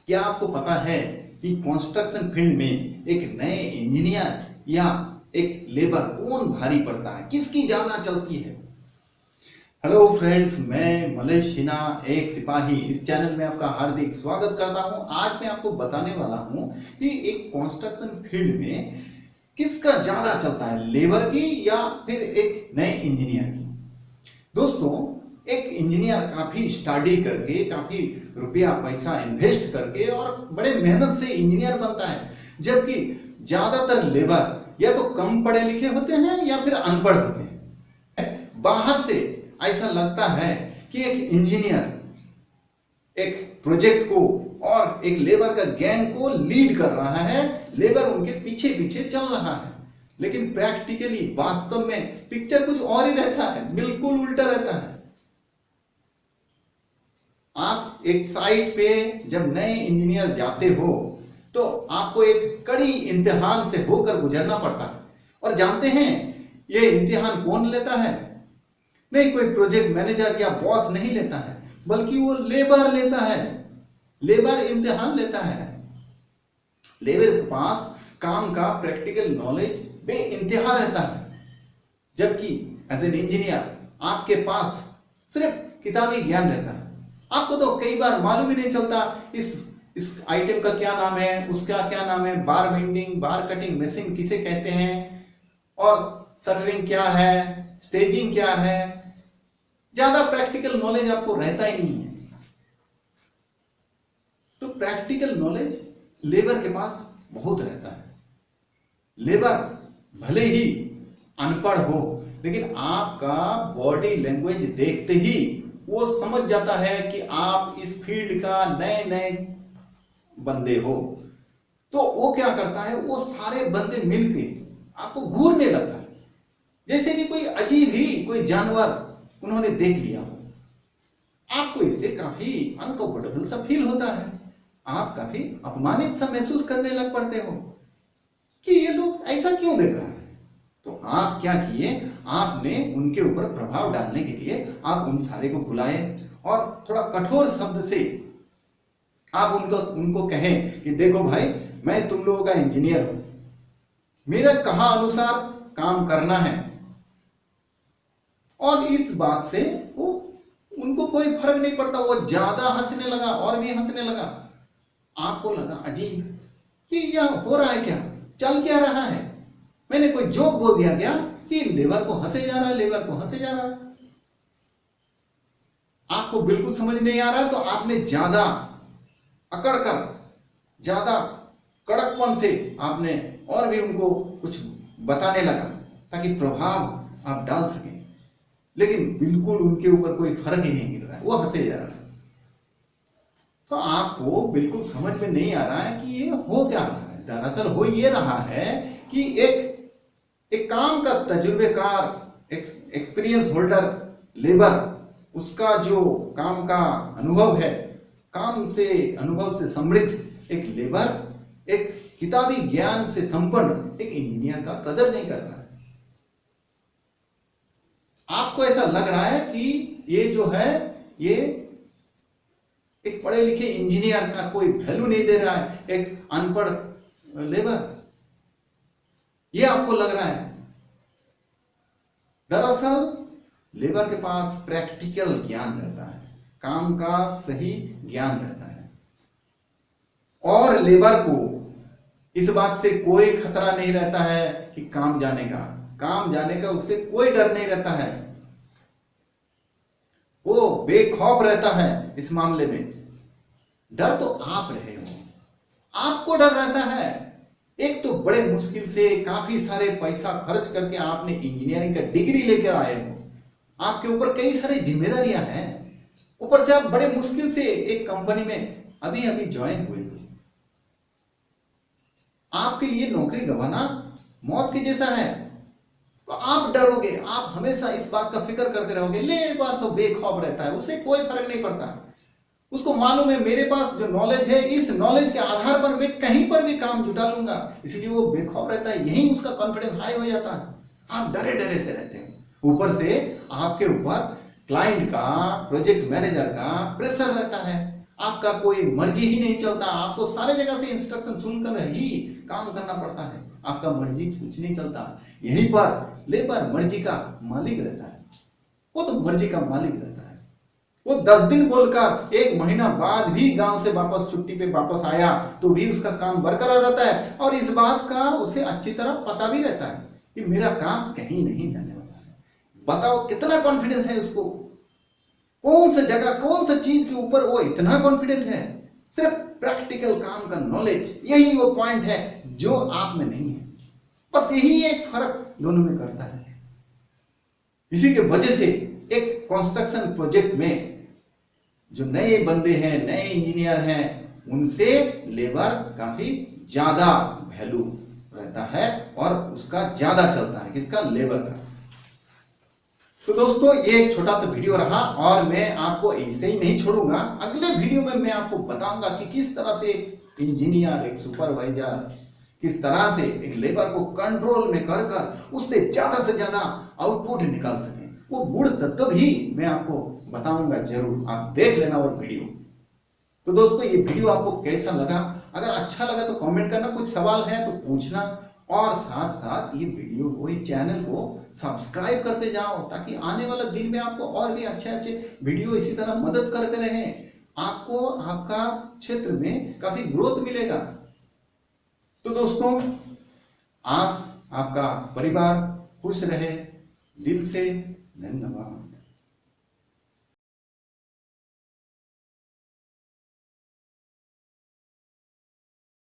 क्या आपको पता है कि कंस्ट्रक्शन फील्ड में एक नए इंजीनियर या एक लेबर कौन भारी पड़ता है, किसकी ज्यादा चलती है? हेलो फ्रेंड्स, मैं मलेश सिन्हा एक सिपाही इस चैनल में आपका हार्दिक स्वागत करता हूं। आज मैं आपको बताने वाला हूं कि एक कंस्ट्रक्शन फील्ड में किसका ज्यादा चलता है, लेबर की या फिर एक नए इंजीनियर की। दोस्तों, एक इंजीनियर काफी स्टडी करके, काफी रुपया पैसा इन्वेस्ट करके और बड़े मेहनत से इंजीनियर बनता है, जबकि ज्यादातर लेबर या तो कम पढ़े लिखे होते हैं या फिर अनपढ़ होते हैं। बाहर से ऐसा लगता है कि एक इंजीनियर एक प्रोजेक्ट को और एक लेबर का गैंग को लीड कर रहा है, लेबर उनके पीछे पीछे चल रहा है, लेकिन प्रैक्टिकली वास्तव में पिक्चर कुछ और ही रहता है, बिल्कुल उल्टा रहता है। आप एक साइट पे जब नए इंजीनियर जाते हो तो आपको एक कड़ी इम्तिहान से होकर गुजरना पड़ता है। और जानते हैं ये इम्तिहान कौन लेता है? नहीं, कोई प्रोजेक्ट मैनेजर या बॉस नहीं लेता है, बल्कि वो लेबर लेता है। लेबर इम्तिहान लेता है। लेबर के पास काम का प्रैक्टिकल नॉलेज बेइंतहा रहता है, जबकि एज एन इंजीनियर आपके पास सिर्फ किताबी ज्ञान रहता है। आपको तो कई बार मालूम ही नहीं चलता इस आइटम का क्या नाम है, उसका क्या नाम है, बार बेंडिंग, बार कटिंग मशीन किसे कहते हैं, और शटरिंग क्या है, स्टेजिंग क्या है। ज्यादा प्रैक्टिकल नॉलेज आपको रहता ही नहीं है। तो प्रैक्टिकल नॉलेज लेबर के पास बहुत रहता है। लेबर भले ही अनपढ़ हो, लेकिन आपका बॉडी लैंग्वेज देखते ही वो समझ जाता है कि आप इस फील्ड का नए नए बंदे हो। तो वो क्या करता है, वो सारे बंदे मिलके आपको घूरने लगता है, जैसे कि कोई अजीब ही कोई जानवर उन्होंने देख लिया हो। आपको इससे काफी अनकंफर्टेबल सा फील होता है। आप काफी अपमानित सा महसूस करने लग पड़ते हो कि ये लोग ऐसा क्यों देख रहा है। तो आप क्या किए, आपने उनके ऊपर प्रभाव डालने के लिए आप उन सारे को बुलाए और थोड़ा कठोर शब्द से आप उनको कहें कि देखो भाई, मैं तुम लोगों का इंजीनियर हूं, मेरा कहा अनुसार काम करना है। और इस बात से वो उनको कोई फर्क नहीं पड़ता। वो ज्यादा हंसने लगा और भी हंसने लगा। आपको लगा अजीब कि यह हो रहा है क्या, चल क्या रहा है, मैंने कोई जोक बोल दिया क्या कि लेबर को हंसे जा रहा है, लेबर को हंसे जा रहा है। आपको बिल्कुल समझ नहीं आ रहा, तो आपने ज्यादा अकड़कर, ज्यादा कड़कपन से आपने और भी उनको कुछ बताने लगा ताकि प्रभाव आप डाल सकें, लेकिन बिल्कुल उनके ऊपर कोई फर्क ही नहीं गिर रहा है, वो हंसे जा रहा है। तो आपको बिल्कुल समझ में नहीं आ रहा है कि ये हो क्या रहा है। दरअसल हो ये रहा है कि एक काम का तजुर्बेकार, एक्सपीरियंस होल्डर लेबर, उसका जो काम का अनुभव है, अनुभव से समृद्ध एक लेबर एक किताबी ज्ञान से संपन्न एक इंजीनियर का कदर नहीं कर रहा है। आपको ऐसा लग रहा है कि ये जो है, ये एक पढ़े लिखे इंजीनियर का कोई वैल्यू नहीं दे रहा है, एक अनपढ़ लेबर, ये आपको लग रहा है। दरअसल लेबर के पास प्रैक्टिकल ज्ञान रहता है, काम का सही ज्ञान रहता है, और लेबर को इस बात से कोई खतरा नहीं रहता है कि काम जाने का उससे कोई डर नहीं रहता है। वो बेखौफ रहता है इस मामले में। डर तो आप रहे हो, आपको डर रहता है। एक तो बड़े मुश्किल से काफी सारे पैसा खर्च करके आपने इंजीनियरिंग का डिग्री लेकर आए हो, आपके ऊपर कई सारी जिम्मेदारियां हैं, ऊपर से आप बड़े मुश्किल से एक कंपनी में अभी अभी ज्वाइन हुए हो। आपके लिए नौकरी गंवाना मौत के जैसा है, तो आप डरोगे, आप हमेशा इस बात का फिक्र करते रहोगे। लेबर तो बेखौफ रहता है, उसे कोई फर्क नहीं पड़ता। उसको मालूम है मेरे पास जो नॉलेज है, इस नॉलेज के आधार पर मैं कहीं पर भी काम जुटा लूंगा, इसलिए वो बेखौफ रहता है। यही उसका कॉन्फिडेंस हाई हो जाता है। आप डरे डरे से रहते हो। ऊपर से आपके ऊपर क्लाइंट का, प्रोजेक्ट मैनेजर का प्रेशर रहता है। आपका कोई मर्जी ही नहीं चलता, आपको सारे जगह से इंस्ट्रक्शन सुनकर ही काम करना पड़ता है, आपका मर्जी कुछ नहीं चलता। यहीं पर लेबर मर्जी का मालिक रहता है, वो तो मर्जी का मालिक रहता है। वो 10 दिन बोलकर 1 महीना बाद भी गांव से वापस छुट्टी पे वापस आया तो भी उसका काम बरकरार रहता है, और इस बात का उसे अच्छी तरह पता भी रहता है कि मेरा काम कहीं नहीं जाने वाला है। बताओ कितना कॉन्फिडेंस है उसको, कौन सा जगह कौन सा चीज के ऊपर वो इतना कॉन्फिडेंट है। सिर्फ प्रैक्टिकल काम का नॉलेज, यही वो पॉइंट है जो आप में नहीं है। बस यही एक फर्क दोनों में करता है। इसी के वजह से एक कंस्ट्रक्शन प्रोजेक्ट में जो नए बंदे हैं, नए इंजीनियर हैं, उनसे लेबर काफी ज्यादा वैल्यू रहता है और उसका ज्यादा चलता है, किसका, लेबर का। तो दोस्तों ये एक छोटा सा वीडियो रहा और मैं आपको ऐसे ही नहीं छोड़ूंगा। अगले वीडियो में मैं आपको बताऊंगा कि किस तरह से एक इंजीनियर, एक सुपरवाइजर किस तरह से एक लेबर को कंट्रोल में कर कर उससे ज्यादा से ज्यादा आउटपुट निकाल सके। वो गुण तत्व भी मैं आपको बताऊंगा जरूर, आप देख लेना वो वीडियो। तो दोस्तों ये वीडियो आपको कैसा लगा, अगर अच्छा लगा तो कमेंट करना, कुछ सवाल है तो पूछना, और साथ साथ ये वीडियो को, ये चैनल को सब्सक्राइब करते जाओ ताकि आने वाला दिन में आपको और भी अच्छे अच्छे वीडियो इसी तरह मदद करते रहे, आपको आपका क्षेत्र में काफी ग्रोथ मिलेगा। तो दोस्तों आपका परिवार खुश रहे, दिल से धन्यवाद।